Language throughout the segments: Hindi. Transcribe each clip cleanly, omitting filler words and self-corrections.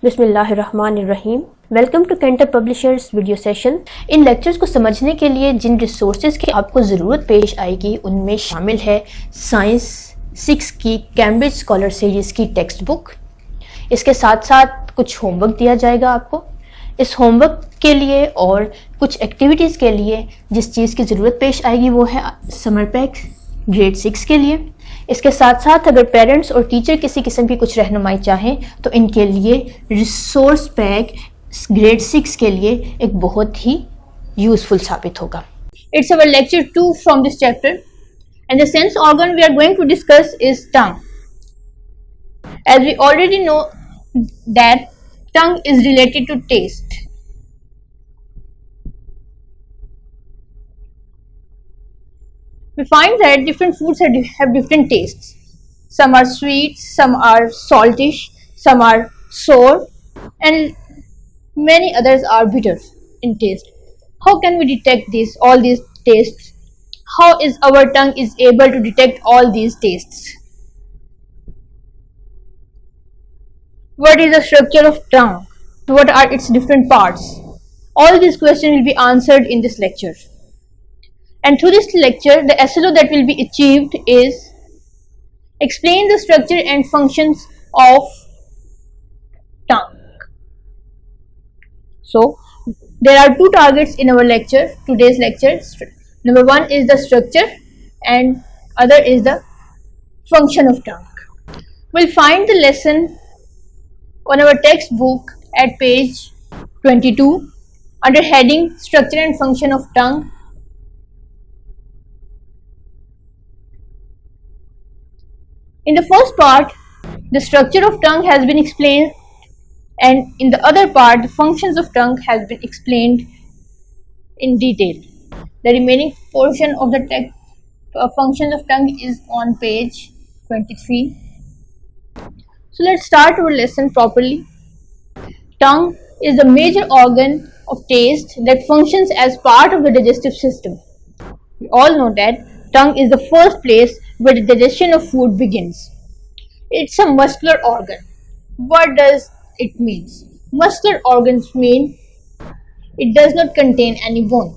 बिस्मिल्लाहिर्रहमानिर्रहीम। Welcome to Cantor publishers video session. इन लेक्चर्स को समझने के लिए जिन रिसोर्सेज की आपको ज़रूरत पेश आएगी उनमें शामिल है साइंस 6 की कैम्ब्रिज स्कॉलर सीरीज़ की टेक्स्ट बुक। इसके साथ साथ कुछ होमवर्क दिया जाएगा आपको। इस होमवर्क के लिए और कुछ एक्टिविटीज़ के लिए जिस चीज़ की ज़रूरत पेश आएगी वो है समर पैक ग्रेड 6 के लिए। इसके साथ साथ अगर पेरेंट्स और टीचर किसी किस्म की कुछ रहनुमाई चाहें तो इनके लिए रिसोर्स पैक ग्रेड 6 के लिए एक बहुत ही यूजफुल साबित होगा। It's our lecture 2 from this chapter and the sense organ we are going to discuss is tongue. As we already know that tongue is related to taste. We find that different foods have different tastes. Some are sweet, some are saltish, some are sour, and many others are bitter in taste. How can we detect all these tastes? How is our tongue is able to detect all these tastes? What is the structure of tongue? What are its different parts? All these questions will be answered in this lecture. And through this lecture, the SLO that will be achieved is explain the structure and functions of tongue. So, there are two targets in our lecture, today's lecture. Number one is the structure and other is the function of tongue. We'll find the lesson on our textbook at page 22 under heading Structure and Function of Tongue. In the first part, the structure of tongue has been explained, and in the other part, the functions of tongue has been explained in detail. The remaining portion of the text functions of tongue is on page 23. So let's start our lesson properly. Tongue is the major organ of taste that functions as part of the digestive system. We all know that tongue is the first place where the digestion of food begins. It's a muscular organ. What does it mean? Muscular organs mean it does not contain any bone.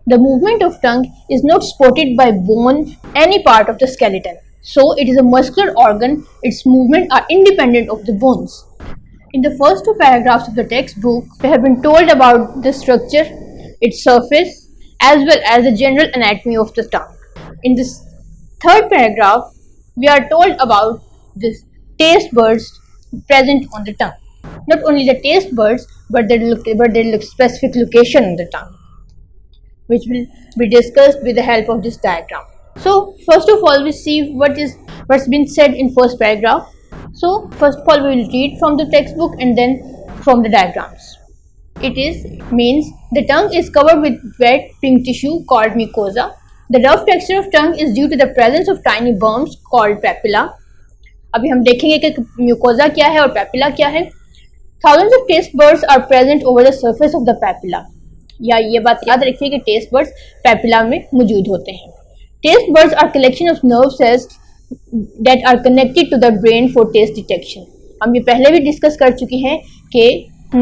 The movement of tongue is not supported by bone, any part of the skeleton. So it is a muscular organ. Its movements are independent of the bones. In the first two paragraphs of the textbook, we have been told about the structure, its surface, as well as the general anatomy of the tongue. In this third paragraph, we are told about the taste buds present on the tongue. Not only the taste buds, but their specific location on the tongue, which will be discussed with the help of this diagram. So first of all, we see what's been said in first paragraph. So first of all, we will read from the textbook and then from the diagrams. It means the tongue is covered with wet pink tissue called mucosa. The rough texture of tongue is due to the presence of tiny bumps called papilla. अभी हम देखेंगे कि mucosa क्या है और papilla क्या है. Thousands of taste buds are present over the surface of the papilla. या ये बात याद रखिए कि taste buds papilla में मौजूद होते हैं. Taste buds are collection of nerve cells that are connected to the brain for taste detection. हम ये पहले भी डिस्कस कर चुके हैं कि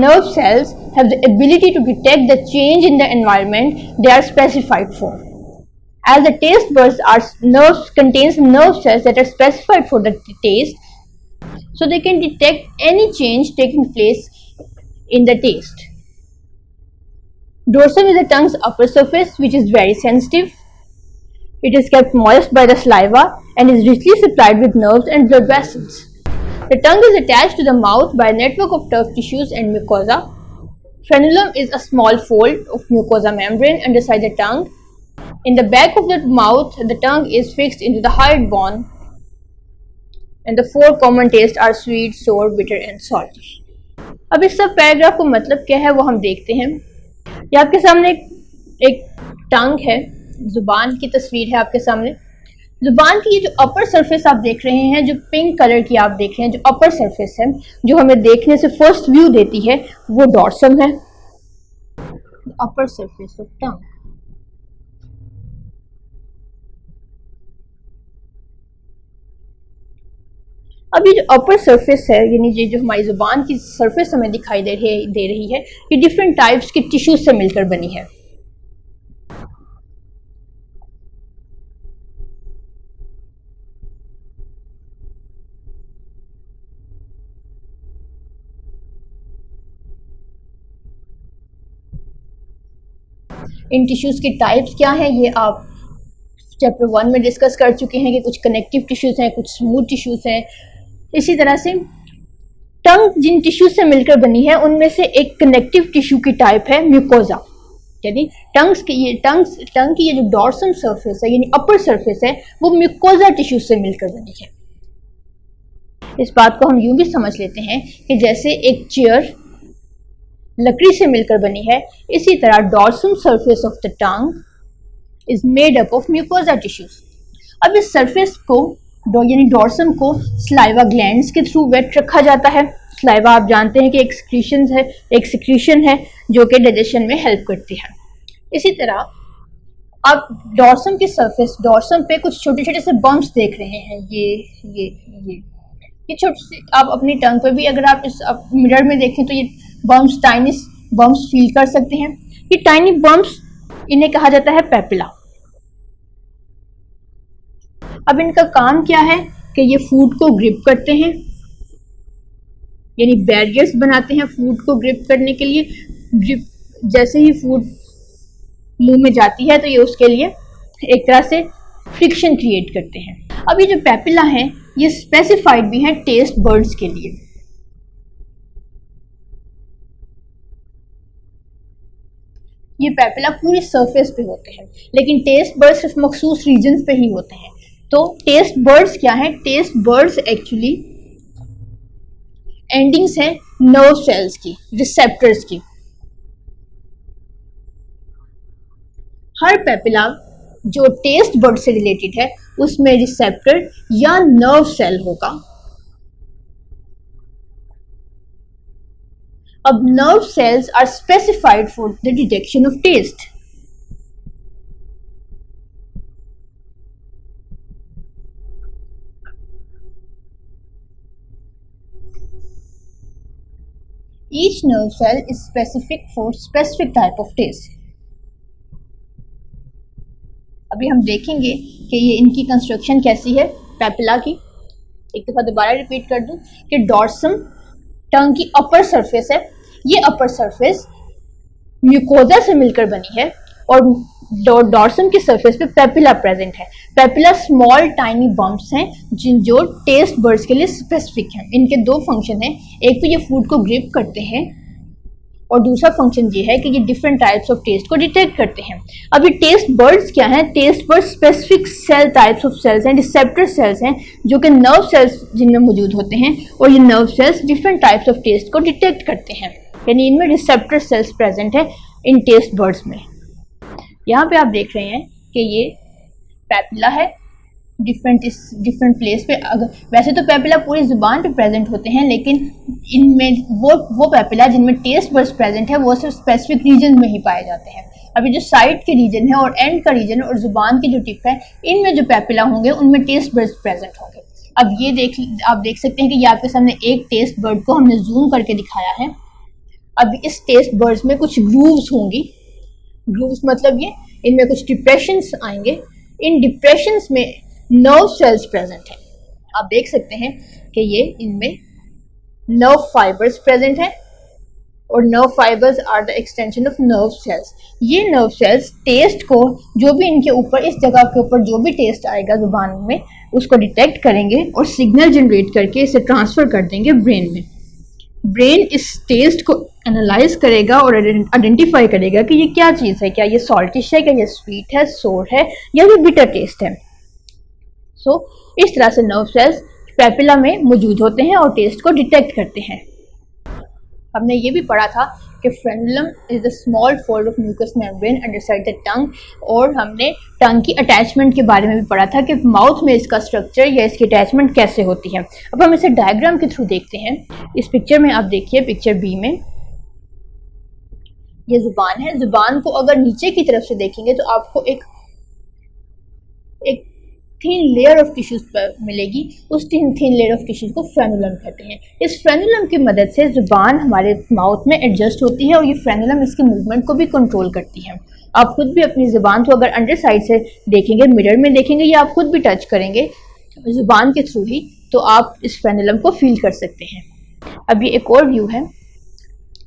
nerve cells have the ability to detect the change in the environment they are specified for. As the taste buds contains nerve cells that are specified for the taste, so they can detect any change taking place in the taste. Dorsum is the tongue's upper surface, which is very sensitive. It is kept moist by the saliva and is richly supplied with nerves and blood vessels. The tongue is attached to the mouth by a network of tough tissues and mucosa. Frenulum is a small fold of mucosa membrane underside the tongue. In the back of the mouth, the tongue is fixed into the hyoid bone, and the four common tastes are sweet, sour, bitter, and salty. अब इस सब पैराग्राफ को मतलब क्या है वो हम देखते हैं। ये आपके सामने एक टंग है, जुबान की तस्वीर है आपके सामने। जुबान की ये जो अपर सरफेस आप देख रहे हैं, जो पिंक कलर की आप देख रहे हैं, जो अपर सरफेस है, जो हमें देखने से फर्स्ट व्यू देती है, वो डॉर्सम है। the upper surface of tongue. अब ये जो अपर सरफेस है, यानी ये जो हमारी जुबान की सरफेस हमें दिखाई दे रही है, ये डिफरेंट टाइप्स के टिश्यूज से मिलकर बनी है। इन टिश्यूज के टाइप्स क्या हैं ये आप चैप्टर 1 में डिस्कस कर चुके हैं कि कुछ कनेक्टिव टिश्यूज हैं, कुछ स्मूथ टिश्यूज हैं। इसी तरह से टंग जिन टिश्यूज से मिलकर बनी है उनमें से एक कनेक्टिव टिश्यू की टाइप है म्यूकोजा, यानी टंग की ये जो डॉर्सम सरफेस है यानी अपर सरफेस है वो म्यूकोजा टिश्यू से मिलकर बनी है। इस बात को हम यूं भी समझ लेते हैं कि जैसे एक चेयर लकड़ी से मिलकर बनी है, इसी तरह dorsum surface of the tongue is made up of mucosa tissues. अब इस सरफेस को यानी डॉर्सम को स्लाइवा ग्लैंड्स के थ्रू वेट रखा जाता है। स्लाइवा आप जानते हैं कि एक सिक्रीशन है जो कि डाइजेशन में हेल्प करती है। इसी तरह आप डॉर्सम की सरफेस, डॉर्सम पे कुछ छोटे छोटे से बम्प्स देख रहे हैं। ये छोटे से आप अपनी टंग पे भी अगर आप इस मिरर में देखें तो ये बम्प्स, टाइनी बम्प्स फील कर सकते हैं। ये टाइनी बम्प्स इन्हें कहा जाता है पेपिला। अब इनका काम क्या है कि ये फूड को ग्रिप करते हैं, यानी बैरियर्स बनाते हैं फूड को ग्रिप करने के लिए। ग्रिप जैसे ही फूड मुंह में जाती है तो ये उसके लिए एक तरह से फ्रिक्शन क्रिएट करते हैं। अब ये जो पेपिला हैं ये स्पेसिफाइड भी हैं टेस्ट बर्ड्स के लिए। ये पेपिला पूरी सरफेस पे होते हैं, लेकिन टेस्ट बर्ड्स सिर्फ मखसूस रीजन्स पे ही होते हैं। तो टेस्ट बर्ड्स क्या है? टेस्ट बर्ड्स एक्चुअली एंडिंग्स हैं नर्व सेल्स की, रिसेप्टर्स की। हर पेपिला जो टेस्ट बर्ड से रिलेटेड है उसमें रिसेप्टर या नर्व सेल होगा। अब nerve cells are specified for the detection of taste. Each nerve cell is specific for specific type of taste. अभी हम देखेंगे कि ये इनकी कंस्ट्रक्शन कैसी है पेपिला की। एक दफ़ा दोबारा रिपीट कर दूं कि डॉर्सम टंग की अपर सरफेस है। ये अपर सरफेस म्यूकोजा से मिलकर बनी है और डॉर्सम की सरफेस पे पेपिला प्रेजेंट है। पेपिला स्मॉल टाइनी बम्प्स हैं जो टेस्ट बर्ड्स के लिए स्पेसिफिक हैं। इनके दो फंक्शन हैं, एक तो ये फूड को ग्रिप करते हैं और दूसरा फंक्शन ये है कि ये डिफरेंट टाइप्स ऑफ टेस्ट को डिटेक्ट करते हैं। अब ये टेस्ट बर्ड्स क्या हैं? Taste buds specific cell types of cells हैं, रिसेप्टर सेल्स हैं जो कि नर्व सेल्स जिनमें मौजूद होते हैं, और ये nerve cells different types of taste को डिटेक्ट करते हैं, यानी इनमें रिसेप्टर सेल्स प्रेजेंट है इन टेस्ट बर्ड्स में। यहाँ पे आप देख रहे हैं कि ये पेपिला है डिफरेंट प्लेस पे। अगर वैसे तो पेपिला पूरी जुबान पे प्रेजेंट होते हैं, लेकिन इनमें वो पेपिला जिनमें टेस्ट बर्ड्स प्रेजेंट है वो सिर्फ स्पेसिफिक रीजन में ही पाए जाते हैं। अभी जो साइड के रीजन है और एंड का रीजन और जुबान की जो टिप है, इनमें जो पेपिला होंगे उनमें टेस्ट बर्ड्स प्रेजेंट होंगे। अब ये आप देख सकते हैं कि ये आपके सामने एक टेस्ट बर्ड को हमने जूम करके दिखाया है। अब इस टेस्ट बर्ड्स में कुछ ग्रूव्स होंगी। ग्रूव्स मतलब ये इनमें कुछ डिप्रेशंस आएंगे। इन डिप्रेशंस में नर्व सेल्स प्रेजेंट हैं। आप देख सकते हैं कि ये इनमें नर्व फाइबर्स प्रेजेंट हैं और nerve fibres are the extension of nerve cells. ये नर्व सेल्स टेस्ट को, जो भी इनके ऊपर, इस जगह के ऊपर जो भी टेस्ट आएगा जुबान में, उसको डिटेक्ट करेंगे और सिग्नल जनरेट करके इसे ट्रांसफर कर देंगे ब्रेन में। ब्रेन इस टेस्ट को एनालाइज करेगा और आइडेंटिफाई करेगा कि ये क्या चीज़ है, क्या ये सॉल्टिश है, क्या ये स्वीट है, सोर है, या ये बिटर टेस्ट है। सो इस तरह से नर्व सेल्स पेपिला में मौजूद होते हैं और टेस्ट को डिटेक्ट करते हैं। हमने ये भी पढ़ा था कि frenulum is the small fold of mucous membrane underside the tongue, और हमने टंग की अटैचमेंट के बारे में भी पढ़ा था कि माउथ में इसका स्ट्रक्चर या इसकी अटैचमेंट कैसे होती है। अब हम इसे डायग्राम के थ्रू देखते हैं। इस पिक्चर में आप देखिए, पिक्चर बी में ये जुबान है। जुबान को अगर नीचे की तरफ से देखेंगे तो आपको एक थिन लेयर ऑफ टिश्यूज पर मिलेगी। उस थिन लेयर ऑफ टिश्यूज को फ्रेनुलम कहते हैं। इस फ्रेनुलम की मदद से जुबान हमारे माउथ में एडजस्ट होती है और ये फ्रेनुलम इसके मूवमेंट को भी कंट्रोल करती है। आप खुद भी अपनी जुबान को अगर अंडर साइड से देखेंगे, मिरर में देखेंगे या आप खुद भी टच करेंगे जुबान के थ्रू ही, तो आप इस फ्रेनुलम को फील कर सकते हैं। अब ये एक और व्यू है,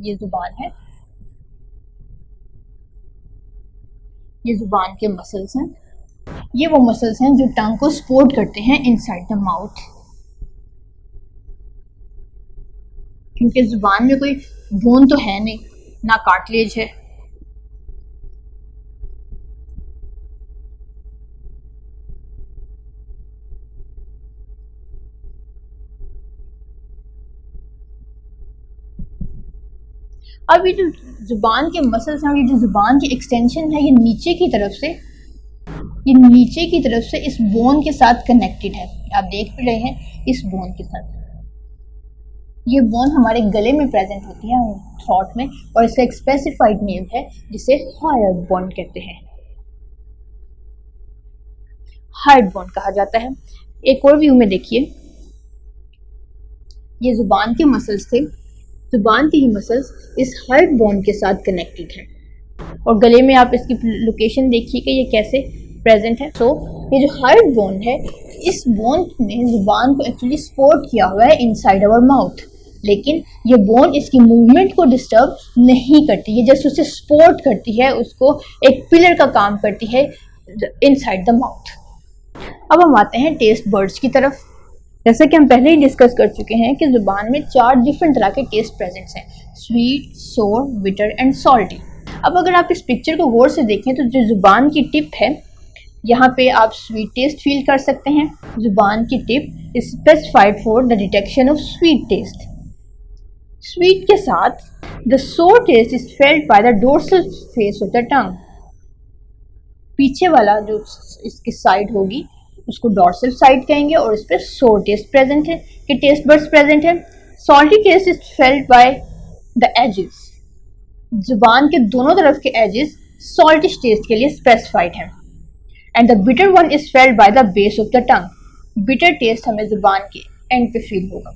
ये जुबान है, ये जुबान के मसल्स हैं। ये वो मसल्स हैं जो टंग को सपोर्ट करते हैं इनसाइड द माउथ। क्योंकि जुबान में कोई बोन तो है नहीं, ना कार्टिलेज है। अब ये जो जुबान के मसल्स हैं, ये जो जुबान की एक्सटेंशन है, ये नीचे की तरफ से इस बोन के साथ कनेक्टेड है। आप देख भी रहे हैं इस बोन के साथ। ये बोन हमारे गले में प्रेजेंट होती है, थ्रोट में, और इसका एक स्पेसिफाइड नेम है जिसे हार्ड बोन कहते हैं। हार्ड बोन कहा जाता है। एक और व्यू में देखिए, ये जुबान के मसल्स थे। जुबान के ही मसल्स इस हार्ड बोन के साथ कनेक्टेड हैं और गले में आप इसकी लोकेशन देखिए कि ये कैसे प्रेजेंट है। ये जो हार्ड बोन है, इस बोन ने जुबान को एक्चुअली सपोर्ट किया हुआ है इनसाइड आवर माउथ, लेकिन ये बोन इसकी मूवमेंट को डिस्टर्ब नहीं करती। ये जस्ट उसे सपोर्ट करती है, उसको एक पिलर का काम करती है इनसाइड द माउथ। अब हम आते हैं टेस्ट बर्ड्स की तरफ। जैसे कि हम पहले ही डिस्कस कर चुके हैं कि जुबान में 4 डिफरेंट तरह के टेस्ट प्रेजेंट्स हैं, स्वीट, सोर, बिटर एंड सॉल्टी। अब अगर आप इस पिक्चर को गौर से देखें तो जो जुबान की टिप है, यहाँ पे आप स्वीट टेस्ट फील कर सकते हैं। जुबान की tip is specified for the detection of sweet taste. Sweet के साथ द सोर test is felt by the dorsal face of the tongue. पीछे वाला जो इसकी साइड होगी उसको डोर्सल साइड कहेंगे और इस पर सोर टेस्ट प्रेजेंट है, कि टेस्ट बर्ड्स प्रेजेंट है। Salty taste is felt by the edges. जुबान के दोनों तरफ के एजेस सॉल्टी टेस्ट के लिए स्पेसिफाइड हैं। And the bitter one is felt by the base of the tongue. Bitter taste हमें जुबान के एंड पे फील होगा।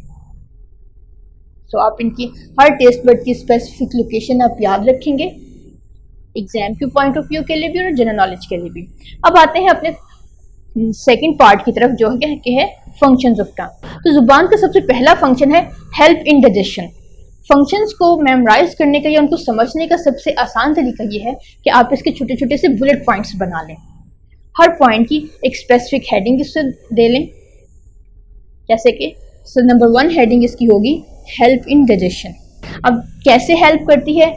सो आप इनकी हर टेस्ट बर्ड की स्पेसिफिक लोकेशन आप याद रखेंगे, एग्जाम के पॉइंट ऑफ व्यू के लिए भी और जनरल नॉलेज के लिए भी। अब आते हैं अपने सेकेंड पार्ट की तरफ, जो है फंक्शंस ऑफ टंग। तो जुबान का सबसे पहला फंक्शन है हेल्प इन डाइजेशन। फंक्शंस को मेमोराइज करने का या उनको समझने का सबसे आसान तरीका ये है कि आप इसके छोटे छोटे से बुलेट पॉइंट्स बना लें। हर पॉइंट की एक स्पेसिफिक हेडिंग इससे दे लें। जैसे कि नंबर 1 हेडिंग इसकी होगी हेल्प इन डाइजेशन। अब कैसे हेल्प करती है?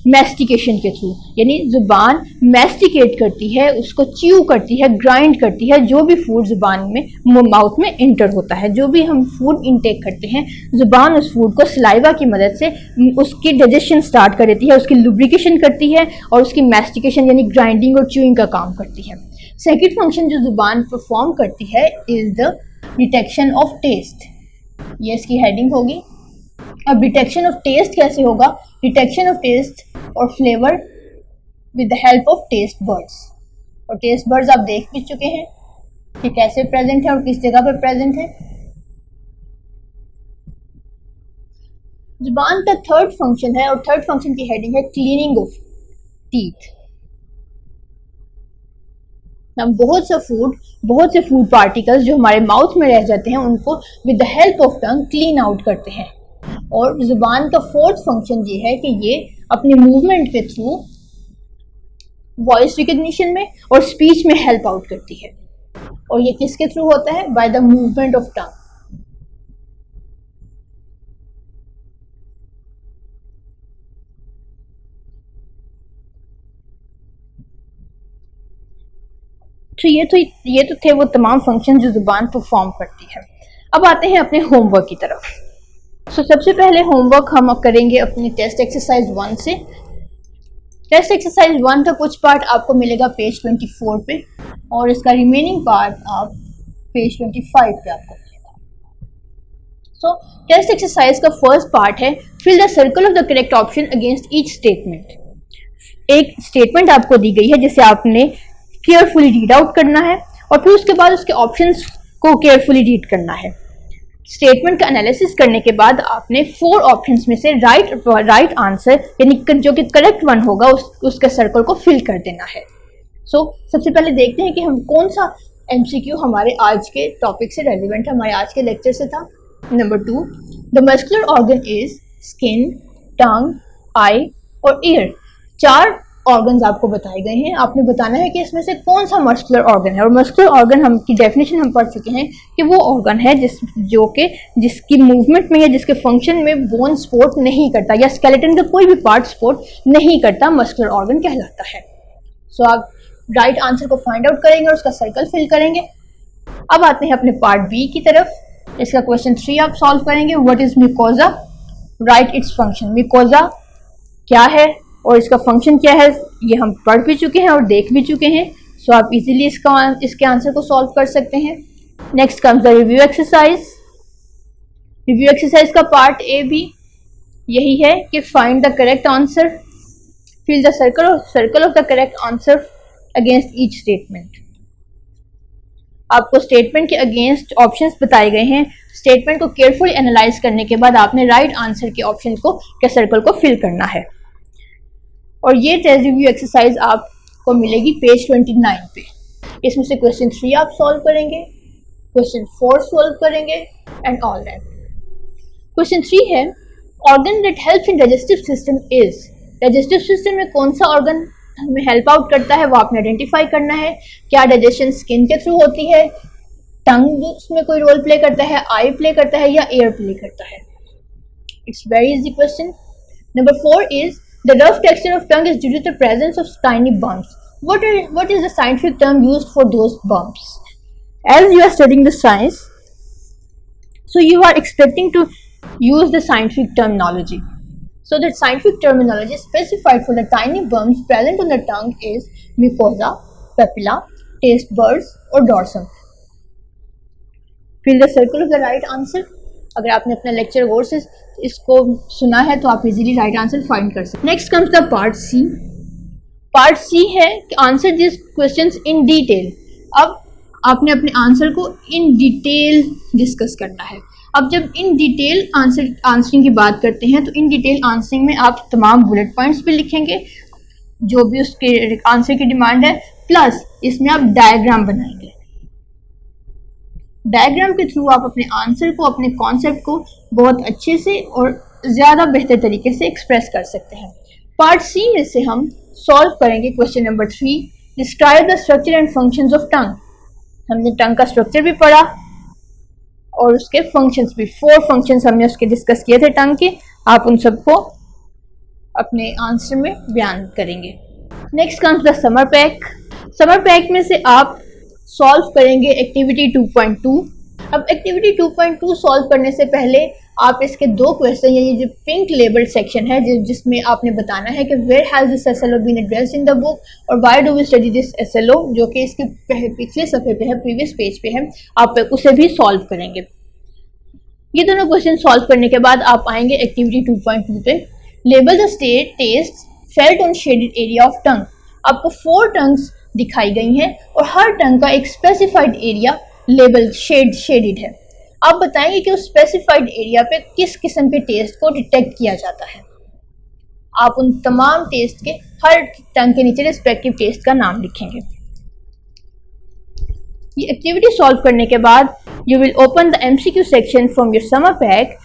मैस्टिकेशन के थ्रू, यानी जुबान मैस्टिकेट करती है, उसको च्यू करती है, ग्राइंड करती है। जो भी फूड जुबान में माउथ में इंटर होता है, जो भी हम फूड इंटेक करते हैं, जुबान उस फूड को सलाइवा की मदद से उसकी डाइजेशन स्टार्ट कर देती है, उसकी लुब्रिकेशन करती है और उसकी मैस्टिकेशन यानी ग्राइंडिंग और च्यूइंग का काम करती है। सेकेंड फंक्शन जो जुबान परफॉर्म करती है is the detection of taste. ये इसकी हेडिंग होगी। अब डिटेक्शन ऑफ टेस्ट कैसे होगा? डिटेक्शन ऑफ टेस्ट और flavour with the help of taste buds. और टेस्ट बर्ड्स आप देख भी चुके हैं कि कैसे प्रेजेंट है और किस जगह पे प्रेजेंट है। जुबान का थर्ड फंक्शन है और थर्ड फंक्शन की हेडिंग है क्लीनिंग ऑफ टीथ। हम बहुत से फूड पार्टिकल्स जो हमारे माउथ में रह जाते हैं उनको with the help of tongue clean out करते हैं। और जुबान का फोर्थ फंक्शन ये है कि ये अपने मूवमेंट के थ्रू वॉइस रिकग्निशन में और स्पीच में हेल्प आउट करती है। और ये किसके थ्रू होता है? By the movement of tongue. तो ये तो थे वो तमाम फंक्शन जो जुबान परफॉर्म करती है। अब आते हैं अपने होमवर्क की तरफ। सबसे पहले होमवर्क हम करेंगे अपनी टेस्ट एक्सरसाइज 1 से। टेस्ट एक्सरसाइज 1 का कुछ पार्ट आपको मिलेगा पेज 24 पे और इसका रिमेनिंग पार्ट आप पेज 25 पे आपको मिलेगा। सो टेस्ट एक्सरसाइज का फर्स्ट पार्ट है fill the circle of the correct option against each statement. एक स्टेटमेंट आपको दी गई है जिसे आपने केयरफुली रीड आउट करना है और फिर उसके बाद उसके ऑप्शंस को केयरफुली रीड करना है। स्टेटमेंट का एनालिसिस करने के बाद आपने 4 ऑप्शंस में से राइट आंसर यानी जो कि करेक्ट वन होगा उसके सर्कल को फिल कर देना है। सो सबसे पहले देखते हैं कि हम कौन सा एमसीक्यू हमारे आज के टॉपिक से रेलिवेंट है, हमारे आज के लेक्चर से था। Number 2, the muscular organ is skin, tongue, eye और ईयर। 4 ऑर्गन्स आपको बताए गए हैं, आपने बताना है कि इसमें से कौन सा मस्कुलर ऑर्गन है। और मस्कुलर ऑर्गन हम की डेफिनेशन हम पढ़ चुके हैं कि वो ऑर्गन है जिसकी मूवमेंट में या जिसके फंक्शन में बोन सपोर्ट नहीं करता या स्केलेटन का कोई भी पार्ट सपोर्ट नहीं करता, मस्कुलर ऑर्गन कहलाता है। सो आप राइट आंसर को फाइंड आउट करेंगे और उसका सर्कल फिल करेंगे। अब आते हैं अपने पार्ट बी की तरफ। इसका क्वेश्चन 3 आप सॉल्व करेंगे। What is mucosa, right its function. Mucosa क्या है और इसका फंक्शन क्या है ये हम पढ़ भी चुके हैं और देख भी चुके हैं। सो आप इजीली इसके आंसर को सॉल्व कर सकते हैं। Next comes the review exercise. Review exercise का पार्ट ए भी यही है कि find the correct answer, fill the circle of the correct answer against each statement. आपको स्टेटमेंट के अगेंस्ट ऑप्शंस बताए गए हैं। स्टेटमेंट को केयरफुली एनालाइज करने के बाद आपने राइट आंसर के ऑप्शन के सर्कल को फिल करना है। और ये टेस्ट रिव्यू एक्सरसाइज आपको मिलेगी पेज 29 पे। इसमें से क्वेश्चन 3 आप सॉल्व करेंगे, क्वेश्चन 4 सॉल्व करेंगे एंड ऑल दैट। क्वेश्चन 3 है organ that helps in digestive system is. Digestive system में कौन सा ऑर्गन हमें हेल्प आउट करता है वो आपने आइडेंटिफाई करना है। क्या डाइजेशन स्किन के थ्रू होती है, टंग उसमें कोई रोल प्ले करता है, आई प्ले करता है या एयर प्ले करता है। It's very easy question. Number 4 is the rough texture of tongue is due to the presence of tiny bumps. What is the scientific term used for those bumps? As you are studying the science, so you are expecting to use the scientific terminology. So the scientific terminology specified for the tiny bumps present on the tongue is mucosa, papilla, taste buds or dorsum. Fill the circle of the right answer. अगर आपने अपना लेक्चर गौर से इसको सुना है तो आप इजीली राइट आंसर फाइंड कर सकते हैं। Next comes the part C. Part C है कि answer this questions in detail. अब आपने अपने आंसर को इन डिटेल डिस्कस करना है। अब जब इन डिटेल आंसरिंग की बात करते हैं तो इन डिटेल आंसरिंग में आप तमाम बुलेट पॉइंट्स पे लिखेंगे जो भी उसके आंसर की डिमांड है, प्लस इसमें आप डायग्राम बनाएंगे। डायग्राम के थ्रू आप अपने आंसर को, अपने कॉन्सेप्ट को बहुत अच्छे से और ज़्यादा बेहतर तरीके से एक्सप्रेस कर सकते हैं। पार्ट सी में से हम सॉल्व करेंगे question number 3, describe the structure and functions of tongue. हमने टंग का स्ट्रक्चर भी पढ़ा और उसके फंक्शंस भी, 4 फंक्शंस हमने उसके डिस्कस किए थे टंग के। आप उन सबको अपने आंसर में बयान करेंगे। Next comes the summer pack. Summer pack में से आप सॉल्व करेंगे एक्टिविटी 2.2। अब एक्टिविटी 2.2 सॉल्व करने से पहले आप इसके 2 क्वेश्चन, ये जो पिंक लेबल्ड सेक्शन है जिसमें आपने बताना है कि where has this SLO been addressed in the book और why do we study this SLO, जो कि इसके पिछले सफ़े पे है, प्रीवियस पेज पे है, आप उसे भी सॉल्व करेंगे। ये दोनों क्वेश्चन सॉल्व करने के बाद आप आएंगे एक्टिविटी 2.2 पे। Label the state taste felt on shaded area of tongue. आपको 4 टंग्स दिखाई गई हैं और हर टंग का एक स्पेसिफाइड एरिया लेबल शेडेड है। आप बताएंगे कि उस स्पेसिफाइड एरिया पे किस किस्म के टेस्ट को डिटेक्ट किया जाता है। आप उन तमाम टेस्ट के हर टंग के नीचे रिस्पेक्टिव टेस्ट का नाम लिखेंगे। ये एक्टिविटी सॉल्व करने के बाद you will open the MCQ section from your summer pack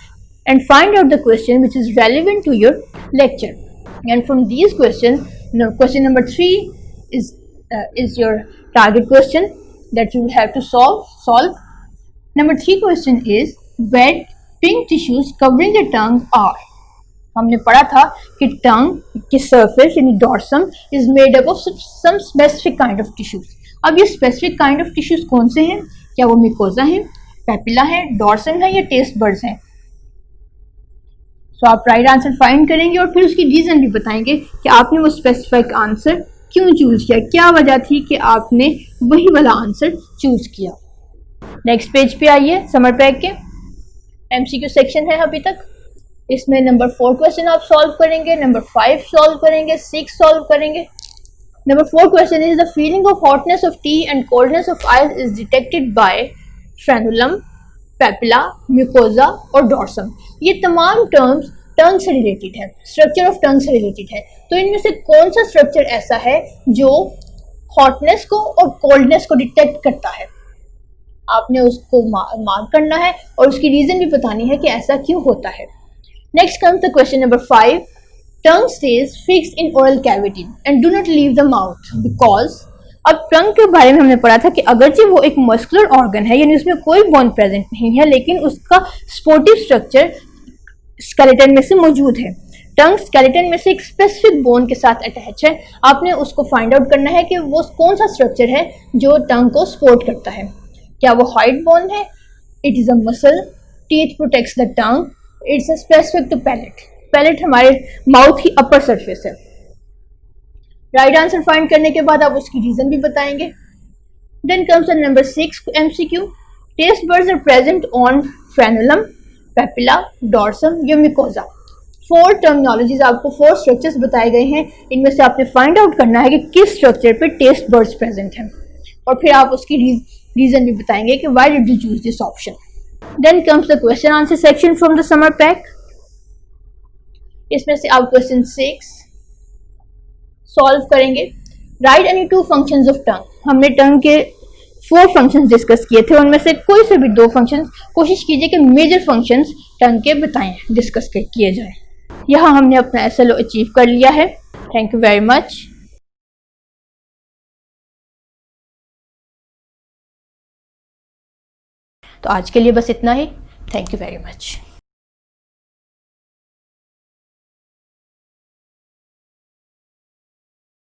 and find out the question which is relevant to your lecture. And from these questions, question number 3 is your target question that you will have to solve. Number 3 question is wet pink tissues covering the tongue are. हमने पढ़ा था कि टंग की सरफेस यानी dorsum is made up of some specific kind of tissues. अब ये स्पेसिफिक काइंड ऑफ टिश्यूज कौन से हैं? क्या वो मिकोजा है, पेपिला है, डॉर्सम है या टेस्ट बर्ड्स हैं? सो आप राइट आंसर फाइंड करेंगे और फिर उसकी रीज़न भी बताएंगे कि आपने वो स्पेसिफिक आंसर क्यों चूज किया, क्या वजह थी कि आपने वही वाला आंसर चूज किया। नेक्स्ट पेज पे आइए समर पैक के। MCQ सेक्शन है अभी तक। इसमें नंबर 4 क्वेश्चन आप सॉल्व करेंगे, नंबर 5 सॉल्व करेंगे, 6 सॉल्व करेंगे। Number 4 question is the feeling of hotness of T and coldness of ice is detected by frenulum, papilla, mucosa और डॉर्सम। ये तमाम टर्म्स टंग से रिलेटेड है, स्ट्रक्चर ऑफ टंग से रिलेटेड है। तो इनमें से कौन सा स्ट्रक्चर ऐसा है जो हॉटनेस को और कोल्डनेस को डिटेक्ट करता है? आपने उसको मार्क करना है और उसकी रीजन भी बतानी है कि ऐसा क्यों होता है। Next comes the question number 5। Tongue stage fixed in oral cavity and do not leave the mouth because. अब टंग के बारे में हमने पढ़ा था कि अगरचे वो एक मस्कुलर ऑर्गन है, यानी उसमें कोई बोन प्रेजेंट नहीं है, लेकिन उसका स्पोर्टिव स्ट्रक्चर स्केलेटन में से मौजूद है। टंग स्केलेटन में से एक स्पेसिफिक बोन के साथ अटैच है। आपने उसको फाइंड आउट करना है कि वो कौन सा स्ट्रक्चर है जो टंग को सपोर्ट करता है। क्या वो हाइड बोन है? It is a muscle. Teeth protects the tongue. It's a specific to palate. Palate हमारे माउथ की अपर सरफेस है। राइट आंसर फाइंड करने के बाद आप उसकी रीजन भी बताएंगे। Then comes number 6 MCQ। Taste buds are present on frenulum, papilla, dorsum या म्यूकोजा। 4 टर्मिनोलॉजीज आपको 4 स्ट्रक्चर्स बताए गए हैं। इनमें से आपने फाइंड आउट करना है कि किस स्ट्रक्चर पे टेस्ट बर्ड्स प्रेजेंट हैं और फिर आप उसकी रीजन भी बताएंगे कि why did you choose this option. Then comes the question answer section from the summer pack. इसमें से आप क्वेश्चन 6 सॉल्व करेंगे। Right any 2 functions of tongue. हमने टंग के 4 फंक्शंस डिस्कस किए थे, उनमें से कोई से भी 2 फंक्शंस कोशिश कीजिए कि मेजर फंक्शंस टंग के बताएं, डिस्कस किए जाए। यहाँ हमने अपना SLO अचीव कर लिया है। Thank you very much. तो आज के लिए बस इतना ही। Thank you very much.